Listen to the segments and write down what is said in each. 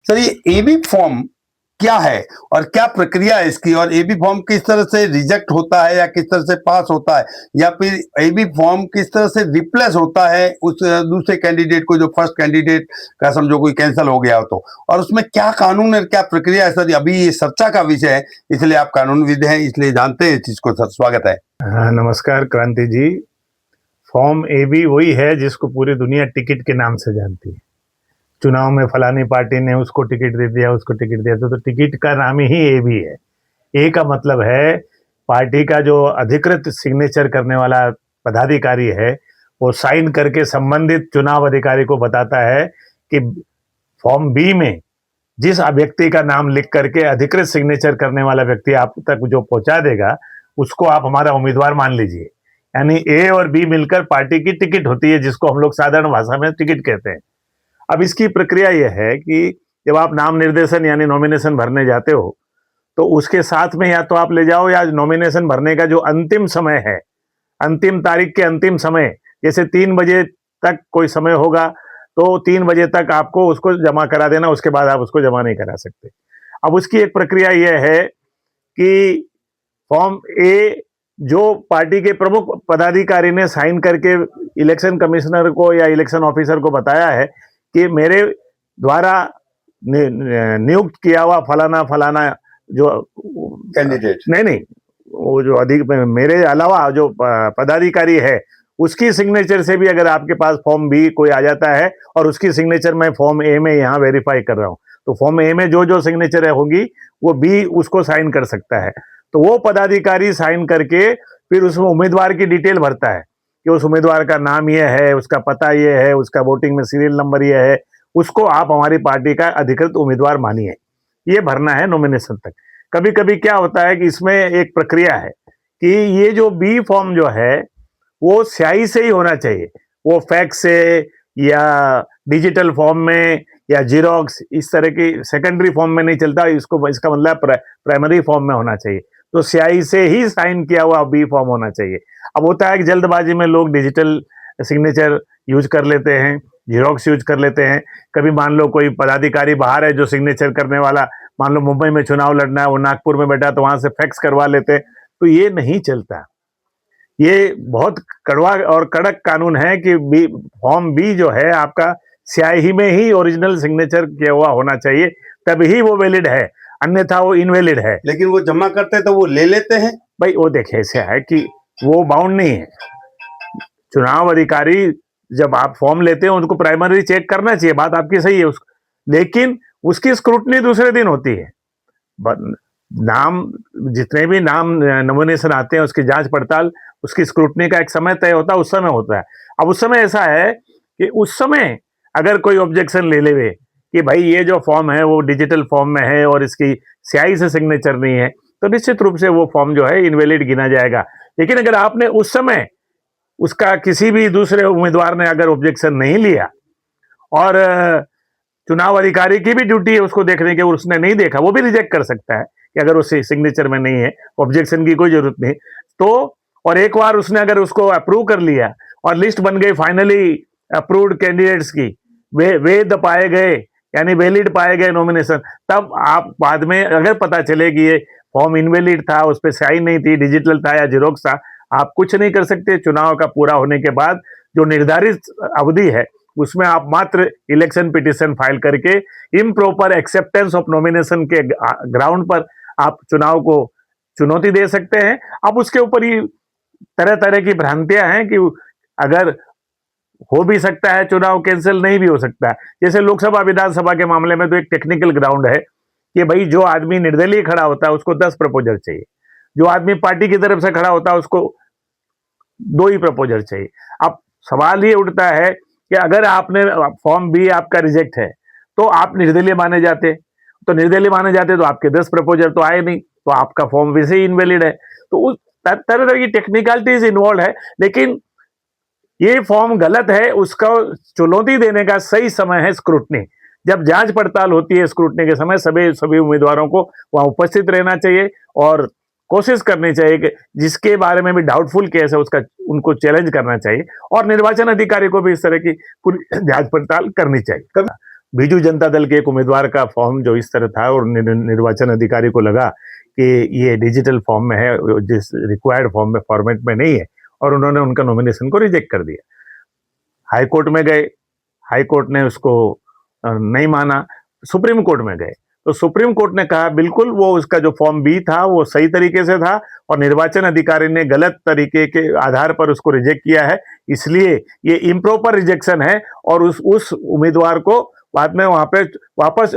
Sir ये AB form क्या है और क्या प्रक्रिया है इसकी, और एबी फॉर्म किस तरह से रिजेक्ट होता है या किस तरह से पास होता है, या फिर एबी फॉर्म किस तरह से रिप्लेस होता है उस दूसरे कैंडिडेट को, जो फर्स्ट कैंडिडेट का समझो कोई कैंसिल हो गया हो तो, और उसमें क्या कानून है, क्या प्रक्रिया है सर? अभी ये चर्चा का विषय है, इसलिए आप कानूनविद हैं, इसलिए जानते हैं इस चीज को। सर स्वागत है। हाँ, नमस्कार क्रांति जी। फॉर्म एबी वही है जिसको पूरी दुनिया टिकट के नाम से जानती है। चुनाव में फलानी पार्टी ने उसको टिकट दे दिया, उसको टिकट दिया, तो टिकट का नाम ही एबी है। ए का मतलब है पार्टी का जो अधिकृत सिग्नेचर करने वाला पदाधिकारी है, वो साइन करके संबंधित चुनाव अधिकारी को बताता है कि फॉर्म बी में जिस व्यक्ति का नाम लिख करके अधिकृत सिग्नेचर करने वाला व्यक्ति आप तक जो पहुंचा देगा, उसको आप हमारा उम्मीदवार मान लीजिए। यानी ए और बी मिलकर पार्टी की टिकट होती है, जिसको हम लोग साधारण भाषा में टिकट कहते हैं। अब इसकी प्रक्रिया यह है कि जब आप नाम निर्देशन यानी नॉमिनेशन भरने जाते हो, तो उसके साथ में या तो आप ले जाओ, या नॉमिनेशन भरने का जो अंतिम समय है, अंतिम तारीख के अंतिम समय, जैसे 3 बजे तक कोई समय होगा, तो 3 बजे तक आपको उसको जमा करा देना, उसके बाद आप उसको जमा नहीं करा सकते। अब उसकी एक प्रक्रिया यह है कि फॉर्म ए जो पार्टी के प्रमुख पदाधिकारी ने साइन करके इलेक्शन कमिश्नर को या इलेक्शन ऑफिसर को बताया है कि मेरे द्वारा नियुक्त किया हुआ फलाना फलाना जो कैंडिडेट नहीं, वो जो अधिक मेरे अलावा जो पदाधिकारी है, उसकी सिग्नेचर से भी अगर आपके पास फॉर्म बी कोई आ जाता है और उसकी सिग्नेचर मैं फॉर्म ए में यहाँ वेरीफाई कर रहा हूँ, तो फॉर्म ए में जो जो सिग्नेचर होगी वो बी उसको साइन कर सकता है। तो वो पदाधिकारी साइन करके फिर उसमें उम्मीदवार की डिटेल भरता है कि उस उम्मीदवार का नाम ये है, उसका पता ये है, उसका वोटिंग में सीरियल नंबर ये है, उसको आप हमारी पार्टी का अधिकृत उम्मीदवार मानिए। ये भरना है नॉमिनेशन तक। कभी कभी क्या होता है कि इसमें एक प्रक्रिया है कि ये जो बी फॉर्म जो है वो स्याही से ही होना चाहिए, वो फैक्स से या डिजिटल फॉर्म में या जीरोक्स इस तरह की सेकेंडरी फॉर्म में नहीं चलता, इसका मतलब प्राइमरी फॉर्म में होना चाहिए। तो स्याही से ही साइन किया हुआ बी फॉर्म होना चाहिए। अब होता है कि जल्दबाजी में लोग डिजिटल सिग्नेचर यूज कर लेते हैं, जीरोक्स यूज कर लेते हैं। कभी मान लो कोई पदाधिकारी बाहर है जो सिग्नेचर करने वाला, मान लो मुंबई में चुनाव लड़ना है, वो नागपुर में बैठा, तो वहां से फैक्स करवा लेते हैं। तो ये नहीं चलता। ये बहुत कड़वा और कड़क कानून है कि फॉर्म बी जो है आपका स्याही में ही ओरिजिनल सिग्नेचर किया हुआ होना चाहिए, तभी वो वैलिड है, अन्यथा वो इनवैलिड है। लेकिन वो जमा करते हैं तो वो ले लेते हैं भाई, वो देखे ऐसे है कि वो बाउंड नहीं है। चुनाव अधिकारी जब आप फॉर्म लेते हैं उनको प्राइमरी चेक करना चाहिए, बात आपकी सही है, लेकिन उसकी स्क्रूटनी दूसरे दिन होती है। नाम जितने भी नाम नॉमिनेशन आते हैं उसकी जांच पड़ताल, उसकी स्क्रूटनी का एक समय तय होता है, उस समय होता है। अब उस समय ऐसा है कि उस समय अगर कोई ऑब्जेक्शन ले लेवे कि भाई ये जो फॉर्म है वो डिजिटल फॉर्म में है और इसकी स्याही से सिग्नेचर नहीं है, तो निश्चित रूप से वो फॉर्म जो है इनवैलिड गिना जाएगा। लेकिन अगर आपने उस समय उसका किसी भी दूसरे उम्मीदवार ने अगर ऑब्जेक्शन नहीं लिया, और चुनाव अधिकारी की भी ड्यूटी है उसको देखने की, उसने नहीं देखा, वो भी रिजेक्ट कर सकता है कि अगर उस सिग्नेचर में नहीं है, ऑब्जेक्शन की कोई जरूरत नहीं। तो और एक बार उसने अगर उसको अप्रूव कर लिया और लिस्ट बन गई फाइनली अप्रूव्ड कैंडिडेट्स की, वैध पाए गए यानी वैलिड पाए गए नॉमिनेशन, तब आप बाद में अगर पता चले कि ये फॉर्म इनवैलिड था, उस पर स्याही नहीं थी, डिजिटल था या जीरोक्स था, आप कुछ नहीं कर सकते। चुनाव का पूरा होने के बाद जो निर्धारित अवधि है उसमें आप मात्र इलेक्शन पिटीशन फाइल करके इम्प्रॉपर एक्सेप्टेंस ऑफ नॉमिनेशन के ग्राउंड पर आप चुनाव को चुनौती दे सकते हैं। अब उसके ऊपर ही तरह तरह की भ्रांतियां हैं कि अगर हो भी सकता है चुनाव कैंसिल, नहीं भी हो सकता है। जैसे लोकसभा विधानसभा के मामले में तो एक टेक्निकल ग्राउंड है कि भाई जो आदमी निर्दलीय खड़ा होता है उसको 10 प्रपोजल चाहिए, जो आदमी पार्टी की तरफ से खड़ा होता है उसको 2 ही प्रपोजल चाहिए। अब सवाल ये उठता है कि अगर आपने फॉर्म बी आपका रिजेक्ट है तो आप निर्दलीय माने जाते, तो निर्दलीय माने जाते तो आपके 10 प्रपोजल तो आए नहीं, तो आपका फॉर्म वैसे ही इनवैलिड है। तो उस तरह तरह की टेक्निकलिटीज इन्वॉल्व है। लेकिन ये फॉर्म गलत है, उसका चुनौती देने का सही समय है स्क्रूटनी। जब जांच पड़ताल होती है स्क्रूटनी के समय सभी उम्मीदवारों को वहां उपस्थित रहना चाहिए और कोशिश करनी चाहिए कि जिसके बारे में भी डाउटफुल केस है उसका उनको चैलेंज करना चाहिए, और निर्वाचन अधिकारी को भी इस तरह की पूरी जांच पड़ताल करनी चाहिए। बीजू जनता दल के एक उम्मीदवार का फॉर्म जो इस तरह था और निर्वाचन अधिकारी को लगा कि ये डिजिटल फॉर्म में है, जिस रिक्वायर्ड फॉर्म में फॉर्मेट में नहीं है, और उन्होंने उनका नॉमिनेशन को रिजेक्ट कर दिया। हाई कोर्ट में गए, हाई कोर्ट ने उसको नहीं माना, सुप्रीम कोर्ट में गए तो सुप्रीम कोर्ट ने कहा बिल्कुल वो उसका जो फॉर्म बी था वो सही तरीके से था और निर्वाचन अधिकारी ने गलत तरीके के आधार पर उसको रिजेक्ट किया है, इसलिए ये इम्प्रॉपर रिजेक्शन है और उस उम्मीदवार को बाद में वहां पे वापस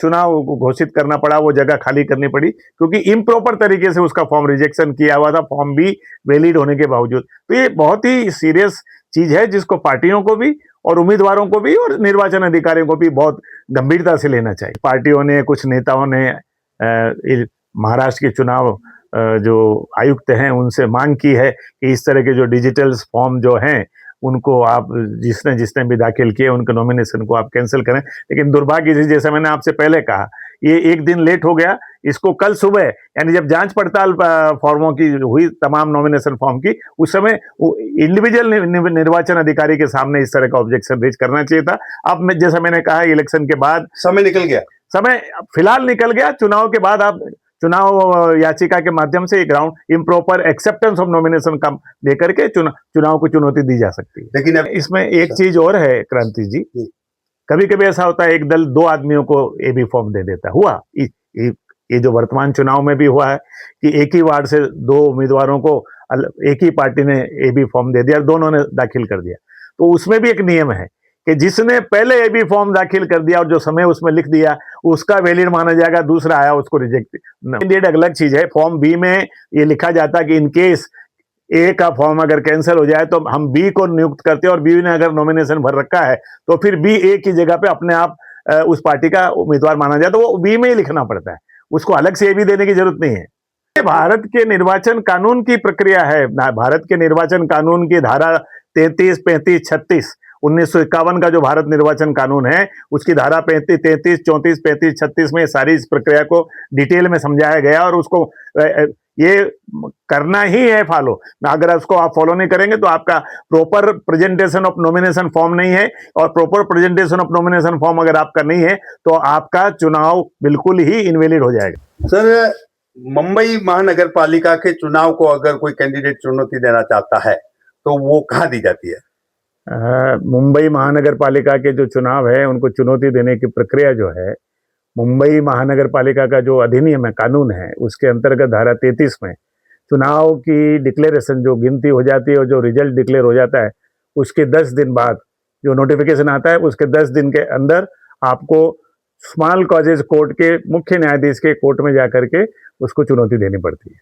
चुनाव घोषित करना पड़ा, वो जगह खाली करनी पड़ी क्योंकि इम्प्रॉपर तरीके से उसका फॉर्म रिजेक्शन किया हुआ था, फॉर्म बी वैलिड होने के बावजूद। तो ये बहुत ही सीरियस चीज है जिसको पार्टियों को भी और उम्मीदवारों को भी और निर्वाचन अधिकारियों को भी बहुत गंभीरता से लेना चाहिए। पार्टियों ने, कुछ नेताओं ने महाराष्ट्र के चुनाव जो आयुक्त हैं उनसे मांग की है कि इस तरह के जो डिजिटल फॉर्म जो हैं उनको आप जिसने भी दाखिल किए उनके नॉमिनेशन को आप कैंसिल करें। लेकिन दुर्भाग्य से, जैसे मैंने आपसे पहले कहा, ये एक दिन लेट हो गया। इसको कल सुबह यानी जब जांच पड़ताल फॉर्मों की हुई, तमाम नॉमिनेशन फॉर्म की, उस समय इंडिविजुअल निर्वाचन अधिकारी के सामने इस तरह का ऑब्जेक्शन रेज करना चाहिए था। अब जैसा मैंने कहा, इलेक्शन के बाद समय निकल गया, समय फिलहाल निकल गया। चुनाव के बाद आप चुनाव याचिका के माध्यम से ground improper acceptance of nomination का लेकर के चुनाव को चुनौती दी जा सकती है। लेकिन अब इसमें एक चीज और है क्रांति जी, कभी कभी ऐसा होता है एक दल दो आदमियों को एबी फॉर्म दे देता हुआ, ये जो वर्तमान चुनाव में भी हुआ है कि एक ही वार्ड से दो उम्मीदवारों को एक ही पार्टी ने एबी फॉर्म दे दिया और दोनों ने दाखिल कर दिया। तो उसमें भी एक नियम है कि जिसने पहले एबी फॉर्म दाखिल कर दिया और जो समय उसमें लिख दिया उसका वैलिड माना जाएगा, दूसरा आया उसको रिजेक्ट। एक अलग चीज है, फॉर्म बी में ये लिखा जाता है कि इनकेस ए का फॉर्म अगर कैंसिल हो जाए तो हम बी को नियुक्त करते हैं और बी ने अगर नॉमिनेशन भर रखा है तो फिर बी ए की जगह पे अपने आप उस पार्टी का उम्मीदवार माना जाए, तो वो बी में ही लिखना पड़ता है, उसको अलग से ए भी देने की जरूरत नहीं है। भारत के निर्वाचन कानून की प्रक्रिया है। भारत के निर्वाचन कानून की धारा 33, 35, 36 1951 का जो भारत निर्वाचन कानून है उसकी धारा 33, 34, 35, 36 में सारी इस प्रक्रिया को डिटेल में समझाया गया और उसको ये करना ही है फॉलो। अगर उसको आप फॉलो नहीं करेंगे तो आपका proper presentation of nomination form नहीं है, और proper presentation of nomination form अगर आपका नहीं है तो आपका चुनाव बिल्कुल ही इनवैलिड हो जाएगा। सर, मुंबई महानगर पालिका के चुनाव को अगर कोई कैंडिडेट चुनौती देना चाहता है तो वो कहाँ दी जाती है? मुंबई महानगर पालिका के जो चुनाव है उनको चुनौती देने की प्रक्रिया जो है, मुंबई महानगर पालिका का जो अधिनियम है, कानून है, उसके अंतर्गत धारा 33 में चुनाव की डिक्लेरेशन जो गिनती हो जाती है और जो रिजल्ट डिक्लेयर हो जाता है उसके 10 दिन बाद जो नोटिफिकेशन आता है उसके 10 दिन के अंदर आपको स्मॉल कॉजेज कोर्ट के मुख्य न्यायाधीश के कोर्ट में जाकर के उसको चुनौती देनी पड़ती है।